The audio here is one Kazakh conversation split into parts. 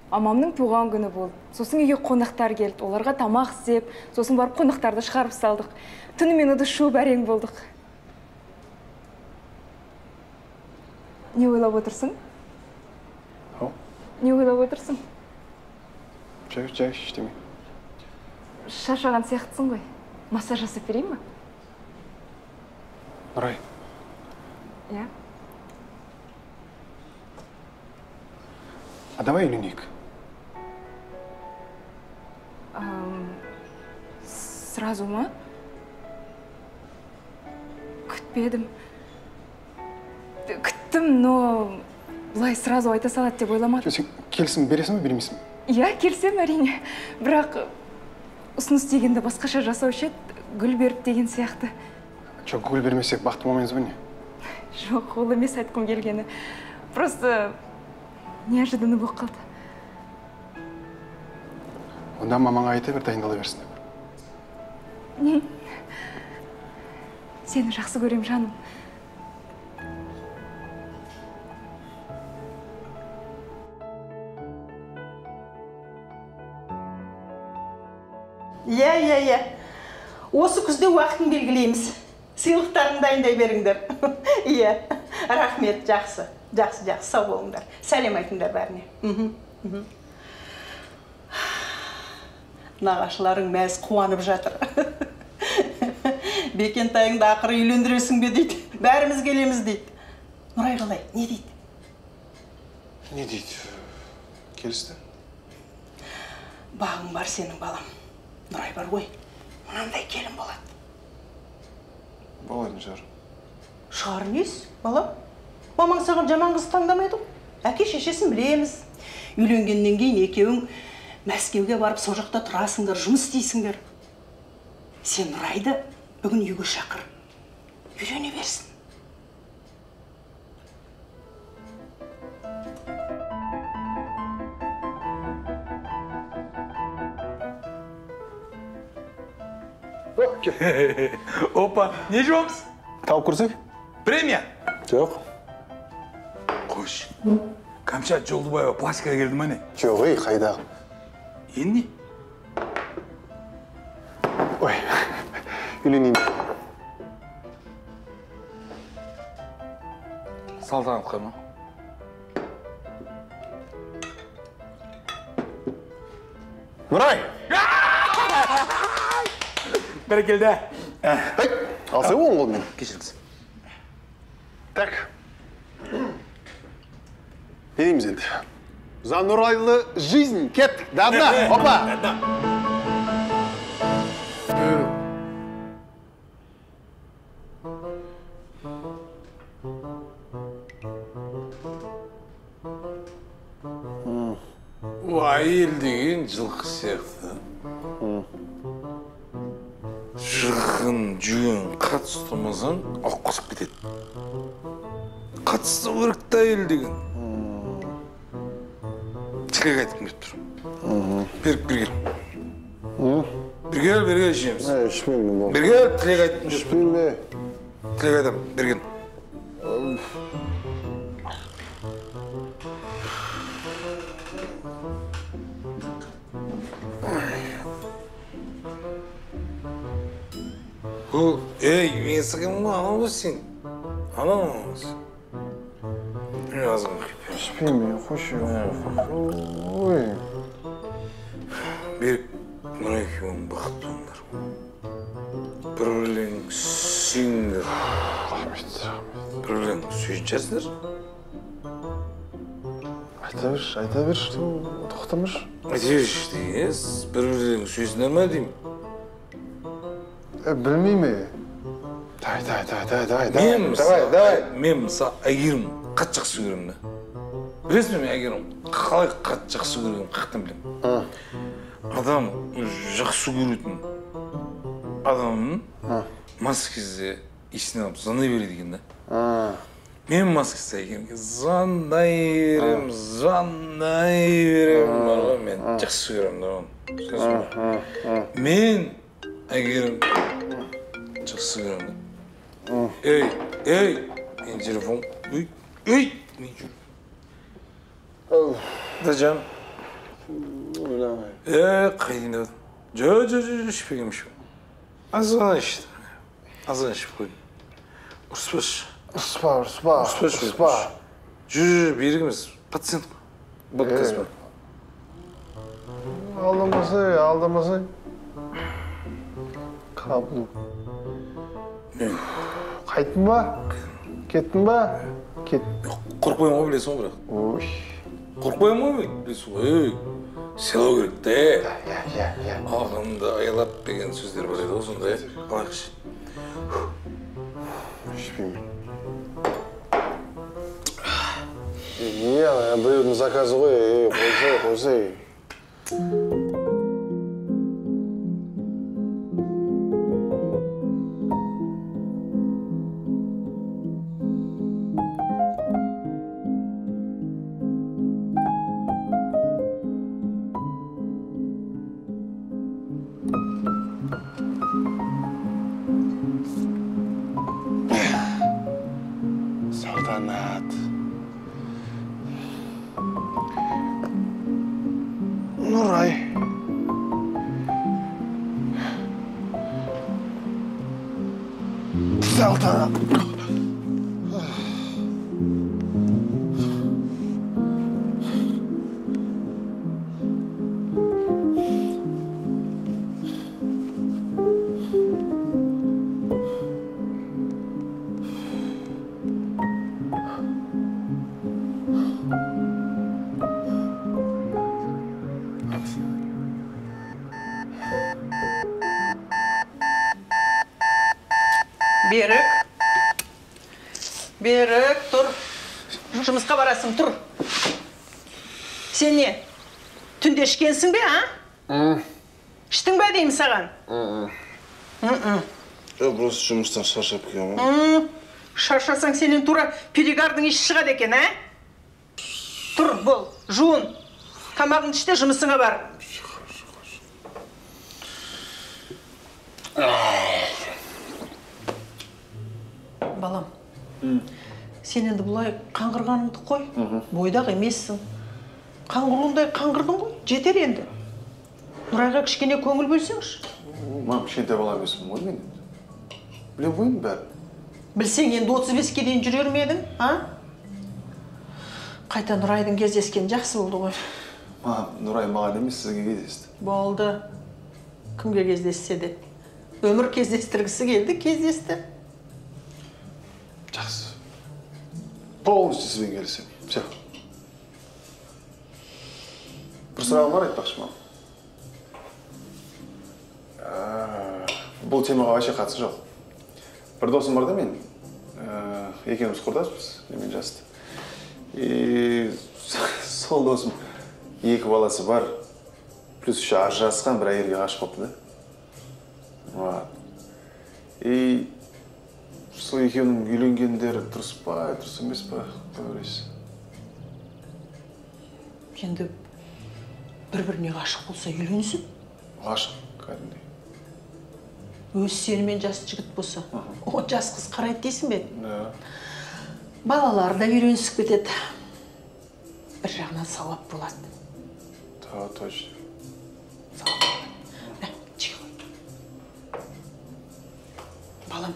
Амамның туған күні болды. Сосын үйге қонақтар келді. Оларға тамақ істеп, сосын барып қонақтарды шығарып салдық. Түнімен ыдыс-шу бәрең болдық. Не ойлап отырсың? Не ойлап отырсың? Жай, ештеме. Шаршаған сияқтысың ғой. Массаж жасап берейін ма? Нұрай. Я? А давай үйленейік. Сразу ма? Күтпедім. Күттім, но бұлай сразу айта салады деп ойламадым. Сен келісім бересің бе, бермейсің? Я, келсем әрине. Бірақ ұсыныс дегенді басқаша жасаушы еді, гүл беріп деген сияқты. Жоқ, гүл бермесек бақытты болмаймыз ба не? Жоқ, ол емес айтқым келгені. Просто неожиданно болып қалды. Онда мамаңа айта бер, дайындала берсін. Сені жақсы көрем, жаным. Иә. Осы күзде уақытын белгілейміз. Сыйлықтарын дайындай беріңдер. Иә, рахмет, жақсы, сау болыңдар. Сәлем айтыңдар бәріне. Нағашыларың мәз қуанып жатыр. Бекентайыңды ақыры үйлендіресің бе дейді. Бәріміз келеміз дейді. Нұрай қалай, не дейді? Не дейді? Келісті? Бағың бар сенің балам. Нұрай бар ғой, мұнандай келін болады. Болады шығар. Шығар нес, балам? Мамаң саған жаман қыз таңдамайды. Әке шешесін білеміз. Үйленгеннен кейін екеуің Мәскеуге барып со жақта тұрасыңдар, жұмыс істейсіңдер. Сен Нұрайды бүгін үйге шақыр. Үйлене берсін. Опа, не жұмыс? Тауып көрсек? Премия? Жоқ. Қош. Камшат Жолдыбаева пластикаға келді ма не? Жоқ, қайдағы. Енді? Ой, үйленейін. Салтанатқа ма? Нұрай! Бәрекелді. Алсай оң қолмен. Кешіріңіз. Так. Не дейміз енді? За Нұрайлы жизнь, кет, давна, опа! Айыл деген жылқы сияқты. Жығын, жүген қатыс тұмазан аққысып кетеді. Қатысты өрікті айыл деген. Тілек айтып кеп тұр. Бергел. Бергел ішеміз. Ішпеймін бұл. Бергел, тілек айтып. Ішпеймін бе? Тілек айтам, бергел. Ей, мен саған ма анау ба сен? Анау ма сен? Мен азғын қип. Ішпеймін, қош ой. Берік, мұна екеуің бақытты болыңдар. Бір-бірлерің сүйіңдер. Рахмет. Бір-бірлерің сүйіншерсіңдер. Айта бер, тоқтамыш. Айта берші дейіз, бір-бірлерің сүйсіңдер ма деймін? Білмейме. Давай. Мен мысал Әйгерім қатты жақсы көремін да. Білесің мен Әйгерім қалай қатты жақсы көремін, қақтан білемін. Адам жақсы көретін адамның маскесі есіне алып звондай береді екен да. Мен маскесі Әйгерімге звондай беремін бар ғой, мен жақсы көремін да оны. Мен Әйгерім жақсы көремін да. Ей, мен телефон, ей, мен жүр. Да, жан. қайын дедім. Ішпегем. Азғана іштім. Азғана ішіп қойдым. Ұрыспашы. Ұрыспа. Берігіміз. Пациент қой. Бұдқыз ба. Алдамасай. Қабыл. Қайттың ба? Кеттің ба? Қорқпаймын ғой, білесің ғой бірақ. Қорқпаймын ғой, білесің ғой. Селау керек те. Ағымды аялап деген сөздер бар еді ғой, сондай. Алайықшы. Ішпеймін. Не, біреудің заказы ғой, қойсай. Салтанат. Нұрай. Салтанат. Берік, тұр. Жұмысқа барасың, тұр. Сен не? Түнде ішкенсің бе, а? Іштің бе деймін саған? Жоқ, просто жұмыстан шаршап келемін. Шаршасаң сенен тура перегардың іші шығады екен, а? Тұр, бол, жуын. Тамағыңды іште жұмысыңа бар. Балам, сен енді бұлай қаңғырғаныңды қой. Бойдақ емессің. Қаңғыруындай қаңғырдың ғой, жетер енді. Нұрайға кішкене көңіл бөлсеңші. Мам, кішкентай бала емеспін ғой мен. Біле қойын бәрі. Білсең енді 35-ке дейін жүрер ме едің, а? Қайта Нұрайдың кездескен жақсы болды ғой. Мам, Нұрай маған емес, сізге кездесті. Болды. Кімге кездессе де. Өмір кездестіргісі келді, кездесті. Жақсы. Полностью сізбен келісем. Все. Бір сұрағым бар айтпақшы, мам. Бұл темаға вообще қатысы жоқ. Бір досым бар да мен. Екеуміз құрдаспыз, мен жасты. И сол досым екі баласы бар. Плюс еще ажырасқан бір әйелге ғашық болыпты да. И сол екеуінің үйленгендері дұрыс па, дұрыс емес па, қалай ойлайсыз? Енді бір-біріне ғашық болса үйленсін. Ғашық, кәдімгідей. Өз сенімен жас жігіт болса, о жас қыз қарайды дейсің бе? Да. Балалары да үйренісіп кетеді. Бір жағынан сауап болады. Да, точно. Сауап болады. Чихо. Балам,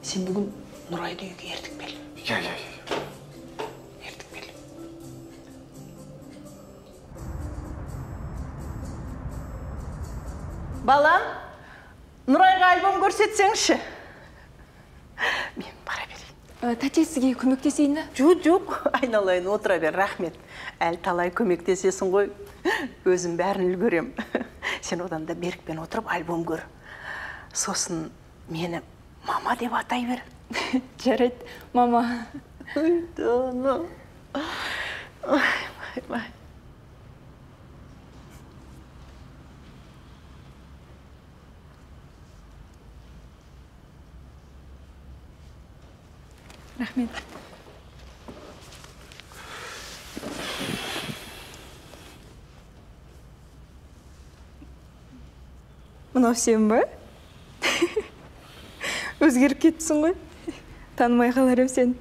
сен бүгін Нұрайды үйге ертіп кел. Я. Ертіп кел. Балам, Нұрайға альбом көрсетсеңші. Мен бара берейін. Тәте, сізге көмектесейін? Жоқ, айналайын, отыра бер, рахмет. Әлі талай көмектесесің ғой. Өзім бәрін үлгерем. Сен одан да Берікпен отырып альбом көр. Сосын мені мама деп атай бер. Жарайды, мама. Дана. Ай. Рахмет. Мынау сен бе? Өзгеріп кеттісің ғой. Танымай қалар ем сен.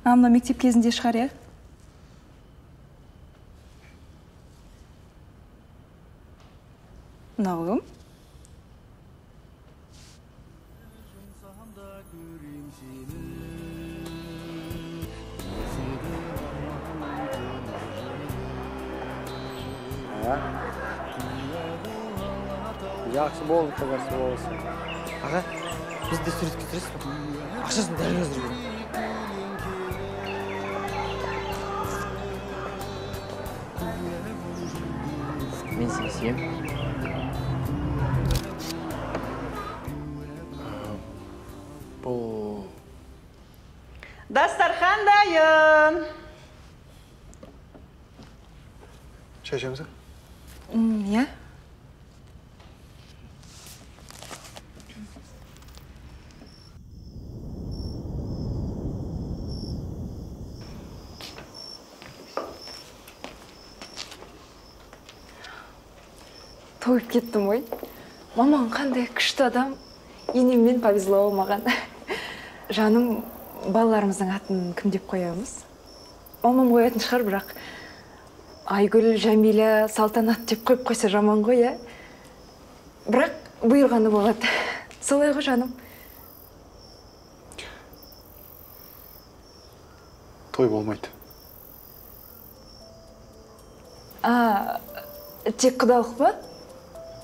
Мына мектеп кезінде шығар, я? Мынау кім? Жақсы болды, табасы болсын. Аға, біз де суретке түсіресіз бе? Ақшасын дәл қазір беремін. Мен сені сүйемін. Бұл... Дастархан дайын. Шай ішеміз? Иә. Тойып кеттім ғой. Мамаң қандай күшті адам. Енеммен повезло маған. Жаным, балаларымыздың атын кім деп қоямыз? Мамам қоятын шығар, бірақ Айгүл, Жәмилә, Салтанат деп қойып қойса жаман ғой, ә? Бірақ бұйырғаны болады. Солай ғой, жаным. Той болмайды. Тек құдалық па?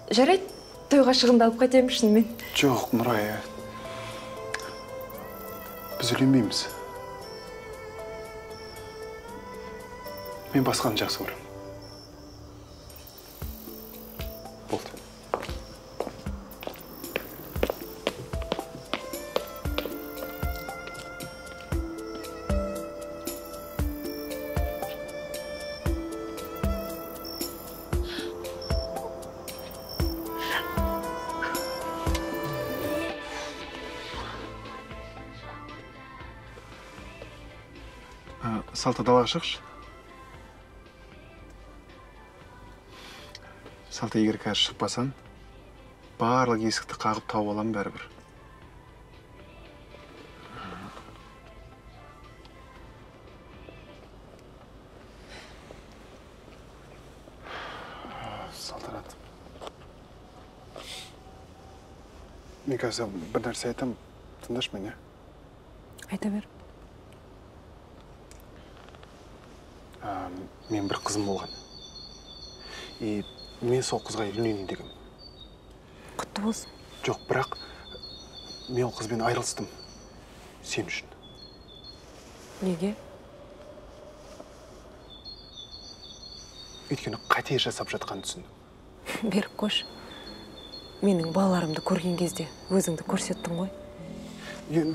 Жарайды, тойға шығындалып қайтемін шынымен. Жоқ, Нұрай. Біз үйленбейміз. Мен басқаны жақсы көремін. Болды. Салта далаға шықшы. Салта егер қазір шықпасан, барлық есікті қағып тауып аламын бәрібір. Салтанат. Мен қазір бір нәрсе айтам, тыңдашы мені. Айта бер. Мен бір қызым болған. И мен сол қызға үйленейін дегем. Құтты болсын. Жоқ, бірақ мен ол қызбен айырылыстым. Сен үшін. Неге? Өйткені қате жасап жатқанын түсіндім. Беріп қош. Менің балаларымды көрген кезде өзіңді көрсеттің ғой.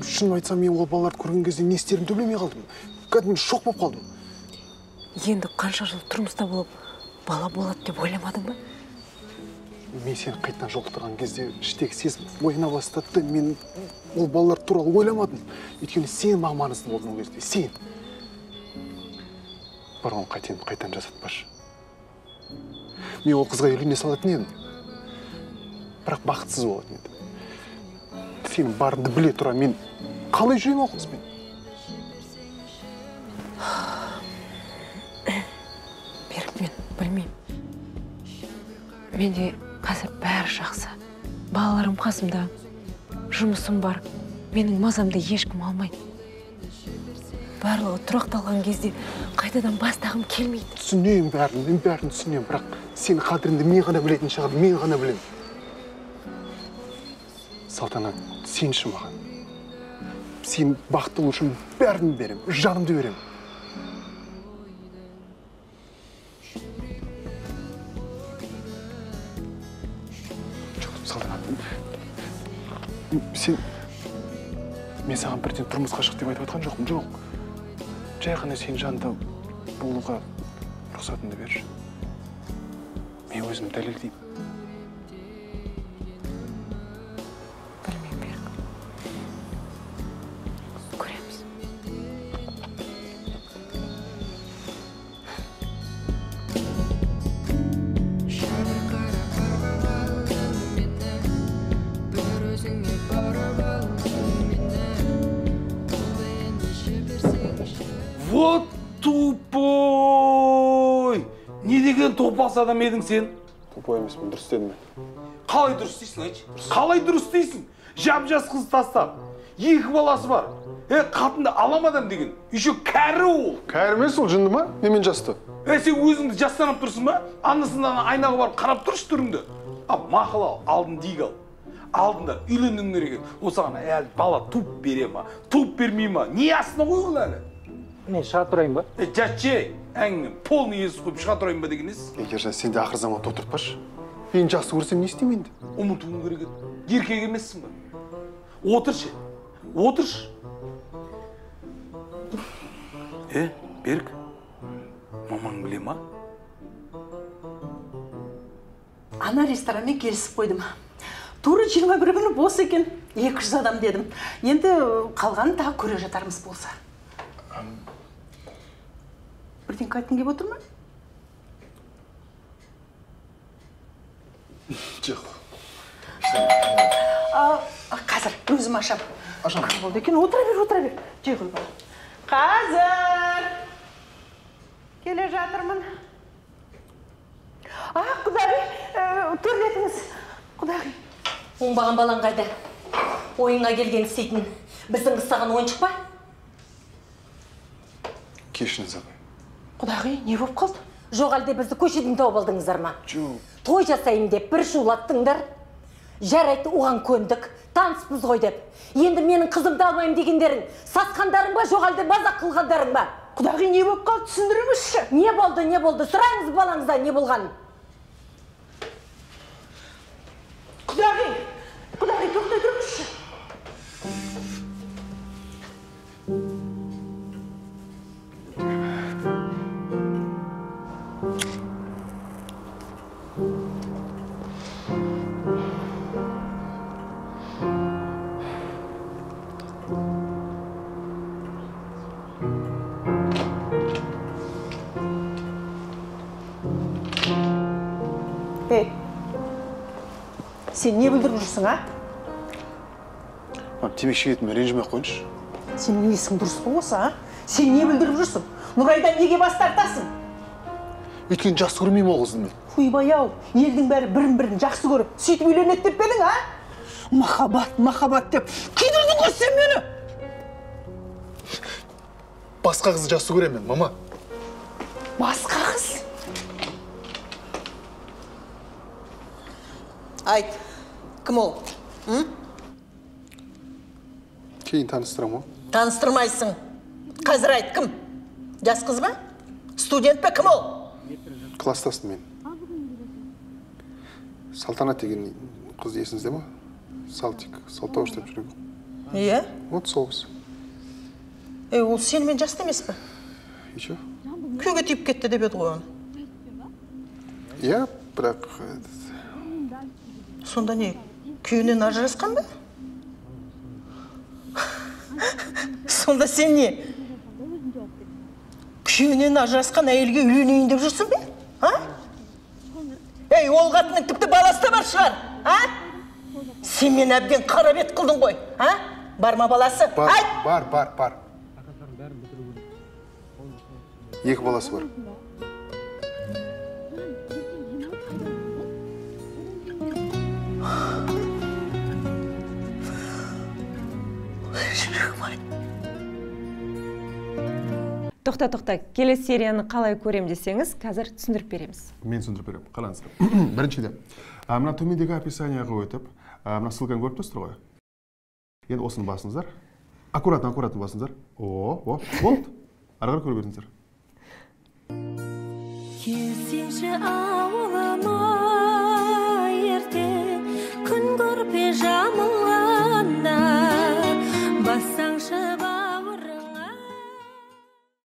Шын айтсам, мен ол балаларды көрген кезде не істерімді білмей қалдым. Кәдімгі шок болып қалдым. Енді қанша жыл тұрмыста болып, бала болады деп ойламадың ба? Мен сені қайтадан жолықтырған кезде іштегі сезім ойына бастады. Мен ол балалар туралы ойламадым. Өйткені сен маған маңызды болдың ол кезде. Сен. Бар оны қайтадан жасатпашы. Мен ол қызға үйлене салатын едім. Бірақ бақытсыз болатын едім. Сенің барыңды біле тұра, мен қалай жүремін ол қызбен? Берік, мен білмеймін. Менде қазір бәрі жақсы. Балаларым қасымда, жұмысым бар. Менің мазамды ешкім алмайды. Барлығы тұрақталған кезде қайтадан бастағым келмейді. Түсінемін бәрін, мен бәрін түсінемін, бірақ сені қадіріңді мен ғана білетін шығар, мен ғана білемін. Салтанат, сен үшін маған. Сен бақытты үшін бәрін беремін, жанымды беремін. Мен саған бірден тұрмысқа шық деп айтып атқан жоқпын, жоқ. Жай ғана сен жанында болуға рұқсатыңды берші. Мен өзім дәлелдеймін. Білмеймін, Берік. Көреміз. Вот тупой! Не деген топас адам едің сен? Тупой емеспін, дұрыс дедім мен. Қалай дұрыс дейсің, айтшы? Қалай дұрыс дейсің? Жап-жас қыз тастап, 2 баласы бар. Қатынды аламадам деген. Еще кәрі ол. Кәрі емес ол, жынды ма? Немен жасты? Сен өзіңді жастанып тұрсың ба? Анасынан айнаға барып қарап тұршы түріңді. Мақыл ал, алдын дейг ал. Алдында үйленіңдер екен. Осыған әлі бала туып бере ма? Туып бермей ма? Не астына қой ол әлі? Мен шыға тұрайын ба? Жатшы, әңгіме полный есі қойып шыға тұрайын ба деген есі? Ержан, сен де ақыр заман отыртпашы. Мен жақсы көрсем не істеймін енді? Ұмытуың керек еді. Еркек емессің ба? Отыршы. Отыршы. Берік, мамаң біле ма? Ана ресторанмен келісіп қойдым. Тура 21 күні бос екен. 200 адам дедім. Енді қалғанын тағы көре жатармыз болса. Бірден қайтын кеп отыр ма? Жоқ. Қазір өзім ашам. Ашам. Болды екен, отыра бер. Жей қой бала. Қазір. Келе жатырмын. Құдай, төрлетіңіз. Құдай. Оңбаған балаң қайда? Ойыңа келген істейтін біздің қыстаған ойыншық па? Кешіріңіз апай. Құдай, не болып қалды? Жоқ әлде бізді көшеден тауып алдыңыздар ма? Жоқ. Той жасайым деп бір шулаттыңдар. Жарайды, оған көндік, таныспыз ғой деп. Енді менің қызымды алмайым дегендерің сатқандарың ба, жоқ әлде мазақ қылғандарың ба? Құдай, не болып қалды, түсіндіріңізші. Не болды? Сұраңыз балаңызда не болғанын. Құдай, тоқтай тұрыңызшы. Сен не білдіріп жүрсің, а? Темекі шегетіме ренжімей қойыншы. Сенің есің дұрыс па осы, а? Сен не білдіріп жүрсің? Нұрайдан неге бас тартасың? Өйткені жақсы көрмеймін ол қызды мен. Хуйбай-ау, елдің бәрі бірін-бірін жақсы көріп, сөйтіп үйленеді деп пе едің, а? Махаббат деп күйдірдің ғой сен мені! Басқа қызды жақсы көремін, мама. Басқа қыз? Айт, кім ол? Кейін таныстырам о. Таныстырмайсың. Қазір айт, кім? Жас қыз ба? Студент пе, кім ол? Класстасын мен. Салтанат деген қыз есіңізде ма? Салтауыш деп жүрегі. Иә? Вот сол қыз. Ол сенімен жасты емес пе? Еще? Күйеуге тиіп кетті деп еді ғой оны. Иә, бірақ... Сонда не, күйеуінен ажырасқан ба? Сонда сен не? Күйеуінен ажырасқан әйелге үйленейін деп жүрсің бе? Ол қатының тіпті баласы да бар шығар, а? Сен мен әбден қара бет қылдың ғой, а? Бар ма баласы? Бар. 2 баласы бар. Тоқта, келесі серияны қалай көрем десеңіз, қазір түсіндіріп береміз. Мен түсіндіріп берем, қалаңыздар. Біріншіден, мына төмендегі описанияға өтіп, мына ссылканы көріп тұрсыздар ғой. Енді осыны басыңыздар. Аккуратно басыңыздар. Болды. Ары қарай көре беріңіздер. Келсеңші ауылым